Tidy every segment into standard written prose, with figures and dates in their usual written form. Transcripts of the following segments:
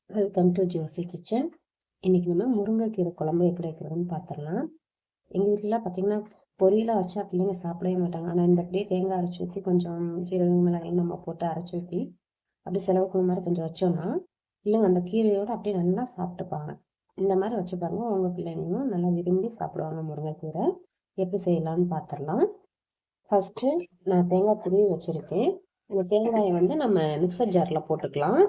Welcome to Joshi kitchen. இன்றைக்கி நம்ம முருங்கைக்கீரை குழம்பு எப்படி வைக்கிறதுன்னு பார்த்துடலாம். எங்கள் வீட்டில் பார்த்திங்கன்னா பொரியலாக வச்சா பிள்ளைங்க சாப்பிடவே மாட்டாங்க. ஆனால் இந்த அப்படியே தேங்காய் அரைச்சி ஊற்றி கொஞ்சம் சீரகம் மிளகாயும் நம்ம போட்டு அரைச்சி ஊற்றி அப்படி செலவுக்குள்ள மாதிரி கொஞ்சம் வச்சோம்னா பிள்ளைங்க அந்த கீரையோடு அப்படியே நல்லா சாப்பிட்டுப்பாங்க. இந்த மாதிரி வச்சு பாருங்கள், உங்கள் பிள்ளைங்களும் நல்லா விரும்பி சாப்பிடுவாங்க. முருங்கைக்கீரை எப்படி செய்யலான்னு பார்த்துடலாம். ஃபஸ்ட்டு நான் தேங்காய் துருவி வச்சுருக்கேன். இந்த தேங்காயை வந்து நம்ம மிக்சர் ஜாரில் போட்டுக்கலாம்.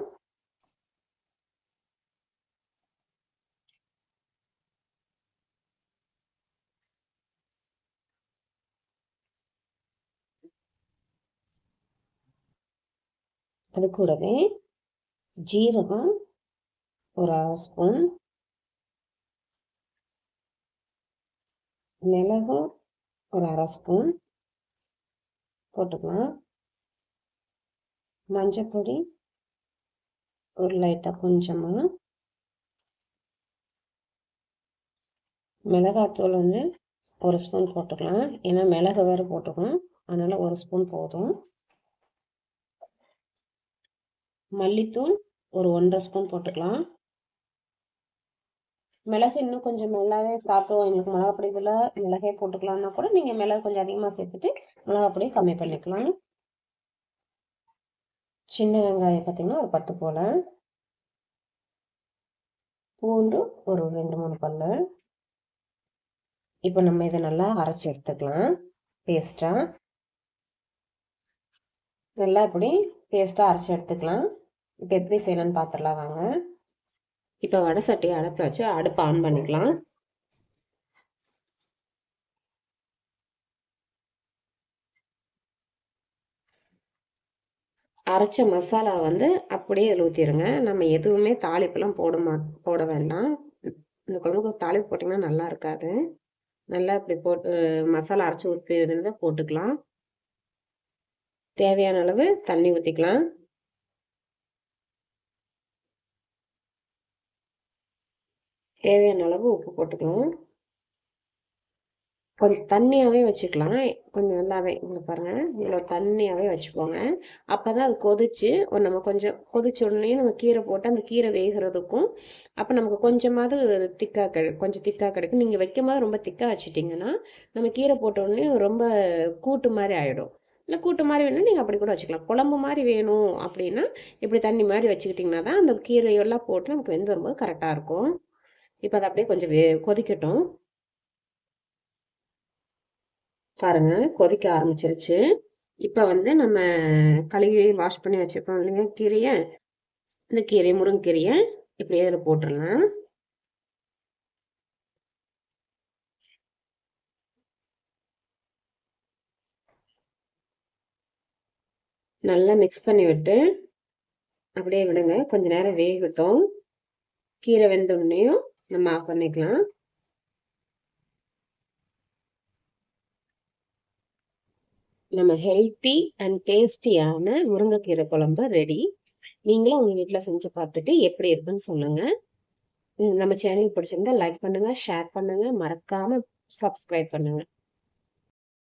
அது கூடவே ஜீரகம் ஒரு அரை ஸ்பூன், மிளகு ஒரு அரை ஸ்பூன் போட்டுக்கலாம். மஞ்சப்பொடி ஒரு லைட்டாக கொஞ்சமாக, மிளகாத்தூள் வந்து ஒரு ஸ்பூன் போட்டுக்கலாம். ஏன்னா மிளகு வேறு போட்டுக்கணும், அதனால் ஒரு ஸ்பூன் போதும். மல்லித்தூள் ஒரு 1.5 ஸ்பூன் போட்டுக்கலாம். மிளகு இன்னும் கொஞ்சம் நல்லாவே சாப்பிடுவோம், எங்களுக்கு மிளகா பொடி இதில் மிளகே போட்டுக்கலாம்னா கூட நீங்கள் மிளகு கொஞ்சம் அதிகமாக சேர்த்துட்டு மிளகா பொடியை கம்மி பண்ணிக்கலாம். சின்ன வெங்காயம் பார்த்திங்கன்னா ஒரு 10 போல், பூண்டு ஒரு 2-3 பல்லு. இப்போ நம்ம இதை நல்லா அரைச்சி எடுத்துக்கலாம் பேஸ்ட்டாக. நல்லா இப்படி பேஸ்ட்டாக அரைச்சி எடுத்துக்கலாம். இப்போ எப்படி செய்யலான்னு பார்த்துடலாம் வாங்க. இப்போ வடை சட்டியை அடுப்பில் வச்சு அடுப்பு ஆன் பண்ணிக்கலாம். அரைச்ச மசாலா வந்து அப்படியே இதில் ஊற்றிடுங்க. நம்ம எதுவுமே தாளிப்பெல்லாம் போட வேண்டாம். இந்த குழம்புக்கு தாளிப்பு போட்டிங்கன்னா நல்லா இருக்காது. நல்லா இப்படி போட்டு மசாலா அரைச்சி ஊற்றிருந்தா போட்டுக்கலாம். தேவையான அளவு தண்ணி ஊற்றிக்கலாம். தேவையான அளவு உப்பு போட்டுக்கலாம். கொஞ்சம் தண்ணியாகவே வச்சுக்கலாம். கொஞ்சம் நல்லாவே இங்கே பாருங்கள், இவ்வளோ தண்ணியாகவே வச்சுக்கோங்க. அப்போ தான் அது கொதிச்சு நம்ம கொஞ்சம் கொதிச்ச உடனே நம்ம கீரை போட்டு அந்த கீரை வேகிறதுக்கும் அப்போ நமக்கு கொஞ்சமாவது கொஞ்சம் திக்காக கிடைக்கும். நீங்கள் வைக்கும் போது ரொம்ப திக்காக வச்சுட்டிங்கன்னா நம்ம கீரை போட்ட உடனே ரொம்ப கூட்டு மாதிரி ஆகிடும். இல்லை கூட்டு மாதிரி வேணும்னா நீங்கள் அப்படி கூட வச்சுக்கலாம். குழம்பு மாதிரி வேணும் அப்படின்னா இப்படி தண்ணி மாதிரி வச்சுக்கிட்டிங்கன்னா தான் அந்த கீரையெல்லாம் போட்டு நமக்கு வெந்து வரும்போது கரெக்டாக இருக்கும். இப்போ அதை அப்படியே கொஞ்சம் கொதிக்கட்டும். பாருங்க, கொதிக்க ஆரம்பிச்சிருச்சு. இப்போ வந்து நம்ம கழுவி வாஷ் பண்ணி வச்சிருக்கோம் இல்லைங்க கீரையை, இந்த கீரை முருங்கைக்கீரையை இப்படியே அதில் போட்டுடலாம். நல்லா மிக்ஸ் பண்ணி விட்டு அப்படியே விடுங்க, கொஞ்ச நேரம் வேகட்டும். கீரை வெந்தோடனையும் நம்ம ஆஃப் பண்ணிக்கலாம். நம்ம ஹெல்த்தி அண்ட் டேஸ்டியான முருங்கைக்கீரை குழம்பு ரெடி. நீங்களும் உங்கள் வீட்டில் செஞ்சு பார்த்துட்டு எப்படி இருக்குன்னு சொல்லுங்கள். நம்ம சேனல் பிடிச்சிருந்தா லைக் பண்ணுங்கள், ஷேர் பண்ணுங்கள், மறக்காமல் சப்ஸ்கிரைப் பண்ணுங்கள்.